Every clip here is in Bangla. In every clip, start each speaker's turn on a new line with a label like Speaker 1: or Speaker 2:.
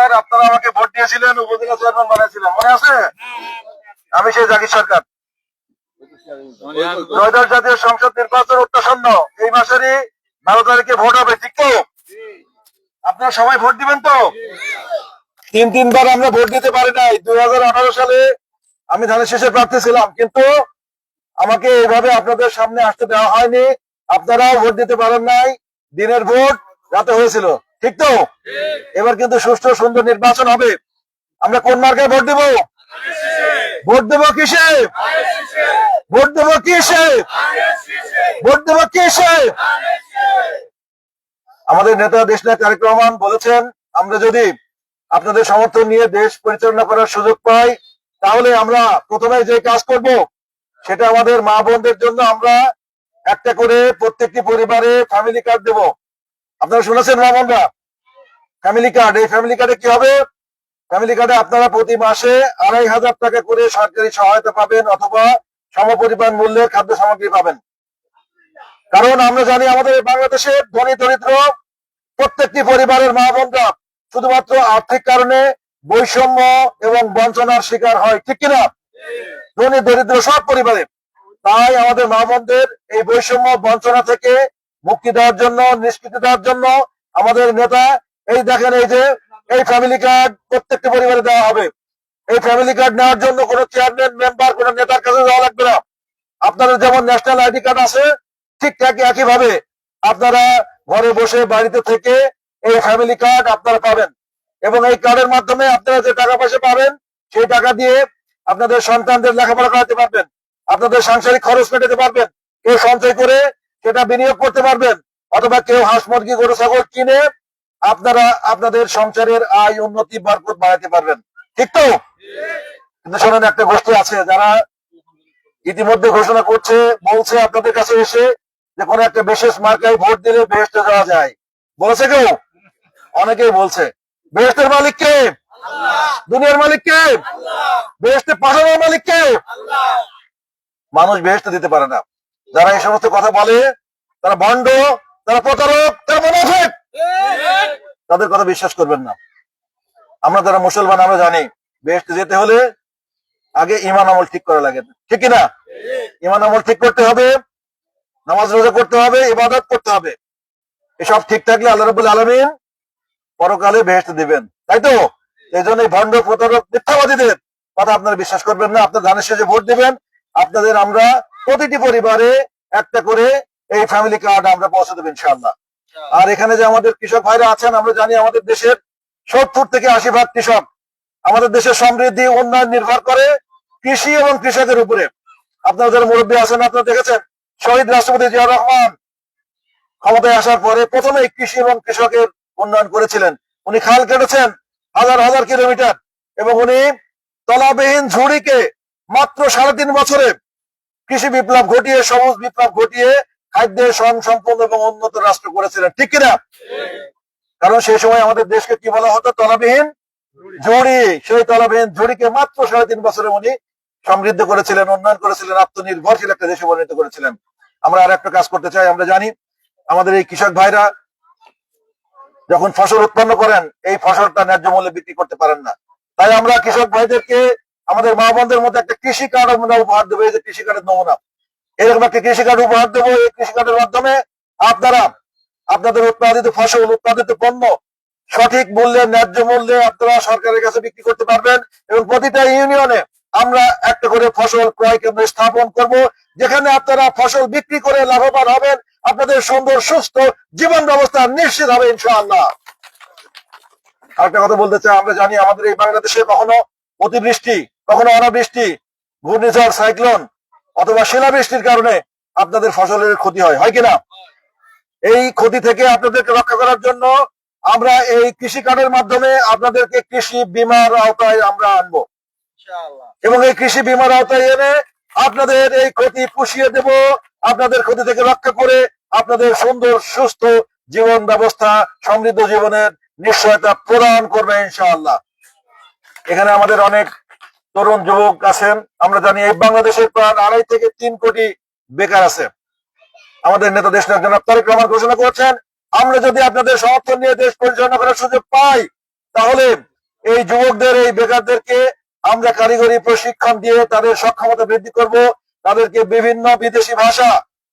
Speaker 1: উপজেলার আপনারা আমাকে ভোট দিয়েছিলেন, উপজেলা চেয়ারম্যান বানিয়েছিলেন, মনে আছে? আমি সেই জাকির সরকার। ত্রয়োদশ জাতীয় সংসদ নির্বাচন উত্তাসন্ন, এই মাসেরই 12 তারিখে ভোট হবে, ঠিক তো? আপনারা সবাই ভোট দিবেন তো? তিনবার আমরা ভোট দিতে পারি নাই। 2018 সালে আমি ধানের শীষে প্রার্থী ছিলাম, কিন্তু আমাকে এইভাবে আপনাদের সামনে আসতে দেওয়া হয়নি। আপনারাও ভোট দিতে পারেন নাই। দিনের ভোট রাতে হয়েছিল, ঠিক তো? এবার কিন্তু সুষ্ঠু সুন্দর নির্বাচন হবে। আমরা কোন মার্কায় ভোট দেব? ভোট দেব কিসে? ভোট দেব কিসে? ভোট দেব কিসে? আমাদের নেতা দেশনায়ক তারেক রহমান বলেছেন, আমরা যদি আপনাদের সমর্থন নিয়ে দেশ পরিচালনা করার সুযোগ পাই, তাহলে আমরা প্রথমে যে কাজ করব সেটা আমাদের মা বোনদের জন্য আমরা একটা করে প্রত্যেকটি পরিবারে ফ্যামিলি কার্ড দেব। আপনারা শুনেছেন মা বোনরা? ফ্যামিলি কার্ড, এই ফ্যামিলি কার্ডে কি হবে? ফ্যামিলি কার্ডে আপনারা প্রতি মাসে 2500 টাকা করে সরকারি সহায়তা পাবেন, অথবা সমপরিমাণ মূল্যের খাদ্য সামগ্রী পাবেন। কারণ আমরা জানি আমাদের বাংলাদেশে ধনী দরিদ্র প্রত্যেকটি পরিবারের মা বোনরা শুধুমাত্র আর্থিক কারণে বৈষম্য এবং বঞ্চনার শিকার হয়, ঠিক কিনা? ধনী দরিদ্র সব পরিবারে। তাই আমাদের মা বোনদের এই বৈষম্য বঞ্চনা থেকে মুক্তি দেওয়ার জন্য, নিষ্কৃতি দেওয়ার জন্য আমাদের নেতা এই দেখেন, এই যে এই ফ্যামিলি কার্ড প্রত্যেকটি পরিবারে দেওয়া হবে। এই ফ্যামিলি কার্ড নেওয়ার জন্য কোনো চেয়ারম্যান, মেম্বার, কোনো নেতার কাছে যাওয়া লাগবে না। আপনাদের যেমন ন্যাশনাল আইডি কার্ড আছে, ঠিক একই ভাবে আপনারা ঘরে বসে বাড়িতে থেকে এই ফ্যামিলি কার্ড আপনারা পাবেন। এবং এই কার্ডের মাধ্যমে আপনারা যে টাকা পয়সা পাবেন, সেই টাকা দিয়ে আপনাদের সন্তানদের লেখাপড়া করাতে পারবেন, আপনাদের সাংসারিক খরচ মেটাতে পারবেন, কেউ সঞ্চয় করে সেটা বিনিয়োগ করতে পারবেন, অথবা কেউ হাঁস মুরগি গরু ছাগল কিনে আপনারা আপনাদের সংসারের আয় উন্নতি বরকত বাড়াতে পারবেন, ঠিক তো? কিন্তু শোনেন, একটা গোষ্ঠী আছে যারা ইতিমধ্যে ঘোষণা করছে, বলছে আপনাদের কাছে এসে যে কোনো একটা বিশেষ মার্কায় ভোট দিলে বেহেশতে যাওয়া যায়। বলেছে কেউ? অনেকেই বলছে। বেহেশতের মালিক কে? দুনিয়ার মালিক কে? বেহেশতে পাঠানোর মালিক কে? মানুষ বেহেশতে দিতে পারে না। যারা এই সমস্ত কথা বলে তারা ভণ্ড, তারা প্রতারক, তারা মুনাফিক। তাদের কথা বিশ্বাস করবেন না। আমরা যারা মুসলমান, আমরা জানি বেহেশতে যেতে হলে আগে ঈমান আমল ঠিক করা লাগে, ঠিক কিনা? ঈমান আমল ঠিক করতে হবে, নামাজ রোজা করতে হবে, ইবাদত করতে হবে। এসব ঠিক থাকলে আল্লাহ রাব্বুল আলামিন পরকালে বেহেশতে দিবেন, তাই তো? এই জন্য ভণ্ড, প্রতারক, মিথ্যাবাদীদের কথা আপনারা বিশ্বাস করবেন না। আপনার ধানের শেষে ভোট দিবেন, আপনাদের আমরা প্রতিটি পরিবারে একটা করে এই ফ্যামিলি কার্ড আমরা পৌঁছে দেবো ইনশাআল্লাহ। আর এখানে যে আমাদের কৃষক ভাইরা আছেন, আমরা জানি আমাদের দেশের 70 থেকে 80% কৃষক। আমাদের দেশের সমৃদ্ধি, উন্নয়ন নির্ভর করে কৃষি এবং কৃষকের উপরে। আপনারা যারা মুরব্বী আছেন, আপনারা দেখেছেন শহীদ রাষ্ট্রপতি জিয়াউর রহমান ক্ষমতায় আসার পরে প্রথমে কৃষি এবং কৃষকের উন্নয়ন করেছিলেন। উনি খাল কেটেছেন হাজার হাজার কিলোমিটার, এবং উনি তলাবিহীন ঝুড়িকে মাত্র 3.5 বছরে কৃষি বিপ্লব ঘটিয়ে, সবুজ বিপ্লব ঘটিয়ে খাদ্যের স্বয়ংসম্পূর্ণ এবং উন্নত রাষ্ট্র করেছিলেন, ঠিক কিনা? কারণ সেই সময় আমাদের দেশকে কি বলা হতো? তলাবিহীন ঝুড়ি। সেই তলাবিহীন ঝুড়িকে মাত্র 3.5 বছরে উনি সমৃদ্ধ করেছিলেন, উন্নয়ন করেছিলেন, আত্মনির্ভরশীল একটা দেশে পরিণত করেছিলেন। আমরা আর একটা কাজ করতে চাই। আমরা জানি আমাদের এই কৃষক ভাইরা যখন ফসল উৎপন্ন করেন, এই ফসলটা ন্যায্য মূল্যে বিক্রি করতে পারেন না। তাই আমরা কৃষক ভাইদেরকে আমাদের মা বোনদের মধ্যে একটা কৃষি কার্ড আমরা উপহার দেবো। এই যে কৃষি কার্ডের নমুনা, এরকম একটা কৃষি কার্ড উপহার দেবো। এই কৃষি কার্ডের মাধ্যমে আপনারা আপনাদের উৎপাদিত ফসল, উৎপাদিত পণ্য সঠিক মূল্যে, ন্যায্য মূল্যে আপনারা সরকারের কাছে বিক্রি করতে পারবেন। এবং প্রতিটা ইউনিয়নে আমরা একটা করে ফসল ক্রয় কেন্দ্র স্থাপন করব, যেখানে আপনারা ফসল বিক্রি করে লাভবান হবেন, আপনাদের সুন্দর সুস্থ জীবন ব্যবস্থা নিশ্চিত হবে ইনশাআল্লাহ। আরেকটা কথা বলতে চাই, আমরা জানি আমাদের এই বাংলাদেশে কখনো অতিবৃষ্টি, কখনো অনাবৃষ্টি, ঘূর্ণিঝড়, সাইক্লোন অথবা শিলাবৃষ্টির কারণে আপনাদের ফসলের ক্ষতি হয়, হয় কিনা? এই ক্ষতি থেকে আপনাদেরকে রক্ষা করার জন্য আমরা এই কৃষি কার্ডের মাধ্যমে আপনাদেরকে কৃষি বীমার আওতায় আমরা আনবো, এবং এই কৃষি বীমার আওতায় এনে আপনাদের এই ক্ষতি পুষিয়ে দেব, আপনাদের ক্ষতি থেকে রক্ষা করে আপনাদের সুন্দর সুস্থ জীবন ব্যবস্থা, সমৃদ্ধ জীবনের নিশ্চয়তা প্রদান করবে ইনশাআল্লাহ। এখানে আমাদের অনেক তরুণ যুবক আছেন। আমরা জানি এই বাংলাদেশের প্রায় 2.5 থেকে 3 কোটি বেকার আছে। আমাদের নেতা দেশনায়ক জনাব তারেক রহমান ঘোষণা করেছেন, আমরা যদি আপনাদের সমর্থন নিয়ে দেশ পরিচালনা করার সুযোগ পাই, তাহলে এই যুবকদের, এই বেকারদেরকে আমরা কারিগরি প্রশিক্ষণ দিয়ে তাদের সক্ষমতা বৃদ্ধি করব। তাদেরকে বিভিন্ন বিদেশি ভাষা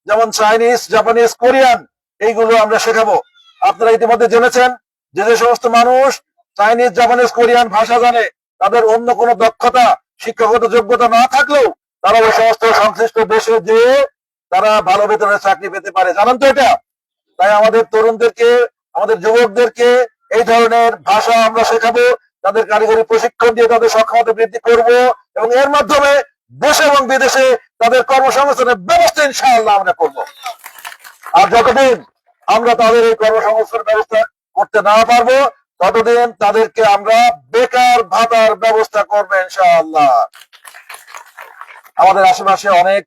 Speaker 1: যেমন চাইনিজ, জাপানিজ, কোরিয়ান এইগুলো আমরা শেখাবো। আপনারা ইতিমধ্যে জেনেছেন যে যে সমস্ত মানুষ চাইনিজ, জাপানিজ, কোরিয়ান ভাষা জানে, তাদের অন্য কোনো দক্ষতা, শিক্ষাগত যোগ্যতা না থাকলেও তারা ওই সমস্ত সংশ্লিষ্ট দেশে যেয়ে তারা ভালো বেতনের চাকরি পেতে পারে। জানেন তো এটা? তাই আমাদের তরুণদেরকে, আমাদের যুবকদেরকে এই ধরনের ভাষা আমরা শেখাবো, তাদের কারিগরি প্রশিক্ষণ দিয়ে তাদের সক্ষমতা বৃদ্ধি করব এবং এর মাধ্যমে দেশে এবং বিদেশে তাদের কর্মসংস্থানের ব্যবস্থা ইনশাআল্লাহ আমরা করব। আর যতদিন আমরা তাদের এই কর্মসংস্থানের ব্যবস্থা করতে না পারবো, ততদিন তাদেরকে আমরা বেকার ভাতার ব্যবস্থা করবো ইনশাআল্লাহ। আমাদের আশেপাশে অনেক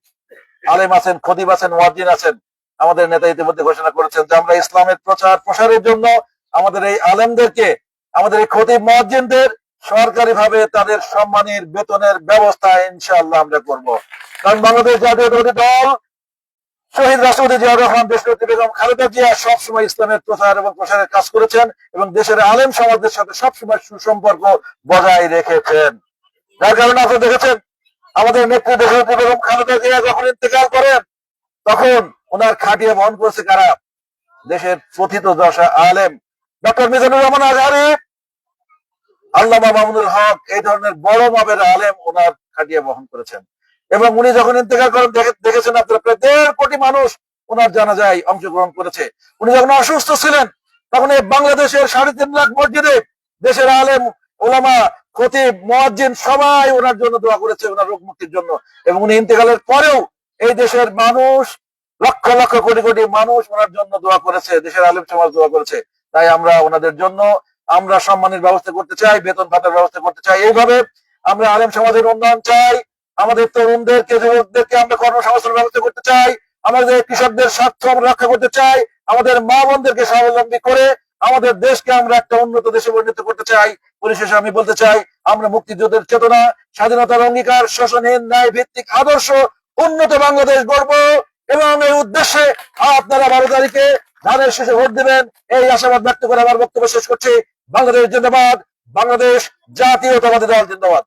Speaker 1: আলেম আছেন, খতিব আছেন, মুয়াজ্জিন আছেন। আমাদের নেতা ইতিমধ্যে ঘোষণা করেছেন যে আমরা ইসলামের প্রচার প্রসারের জন্য আমাদের এই আলেমদেরকে, আমাদের এই খতিব মুয়াজ্জিনদের সরকারি ভাবে তাদের সম্মানের বেতনের ব্যবস্থা ইনশাআল্লাহ আমরা করব। কারণ বাংলাদেশ জাতীয়তাবাদী দল, শহীদ রাষ্ট্রপতি জিয়াউর রহমান, দেশনেত্রী বেগম খালেদা জিয়া সবসময় ইসলামের প্রচার এবং প্রসারের কাজ করেছেন এবং দেশের আলেম সমাজের সাথে সবসময় সুসম্পর্ক বজায় রেখেছেন। যার কারণে আপনারা দেখেছেন আমাদের নেত্রী দেশনেত্রী বেগম খালেদা জিয়া যখন ইন্তেকাল করেন, তখন ওনার খাটিয়ে বহন করেছে কারা? দেশের প্রথিত দশা আলেম, ডক্টর মিজানুর রহমান আজহারী, আল্লামা মামুনুল হক, এই ধরনের বড় মাপের আলেম ওনার খাটিয়ে বহন করেছেন। এবং উনি যখন ইন্তেকাল করেন দেখেছেন আপনারা প্রায় 1.5 কোটি মানুষ ওনার জানাজায় অংশগ্রহণ করেছে। উনি যখন অসুস্থ ছিলেন তখন এই বাংলাদেশের 3.5 লাখ মসজিদে দেশের আলেম, ওলামা, খতিব, মুয়াজ্জিন সবাই ওনার জন্য দোয়া করেছে, ওনার রোগ মুক্তির জন্য। এবং উনি ইন্তেকালের পরেও এই দেশের মানুষ, লক্ষ লক্ষ কোটি কোটি মানুষ ওনার জন্য দোয়া করেছে, দেশের আলেম সমাজ দোয়া করেছে। তাই আমরা ওনাদের জন্য আমরা সম্মানের ব্যবস্থা করতে চাই, বেতন ভাতার ব্যবস্থা করতে চাই। এইভাবে আমরা আলেম সমাজের উন্নয়ন চাই, আমাদের তরুণদেরকে, যুবকদেরকে আমরা কর্মসংস্থানের ব্যবস্থা করতে চাই, আমাদের কৃষকদের স্বার্থ আমরা রক্ষা করতে চাই, আমাদের মা বোনদেরকে স্বাবলম্বী করে আমাদের দেশকে আমরা একটা উন্নত দেশে পরিণত করতে চাই। পরিশেষে আমি বলতে চাই, আমরা মুক্তিযুদ্ধের চেতনা, স্বাধীনতার অঙ্গীকার, শোষণহীন ন্যায় ভিত্তিক আদর্শ, উন্নত বাংলাদেশ গড়ব এবং এই উদ্দেশ্যে আপনারা 12 তারিখে ধানের শেষে ভোট দেবেন, এই আশাবাদ ব্যক্ত করে আমার বক্তব্য শেষ করছি। বাংলাদেশ জিন্দাবাদ, বাংলাদেশ জাতীয়তাবাদী দল জিন্দাবাদ।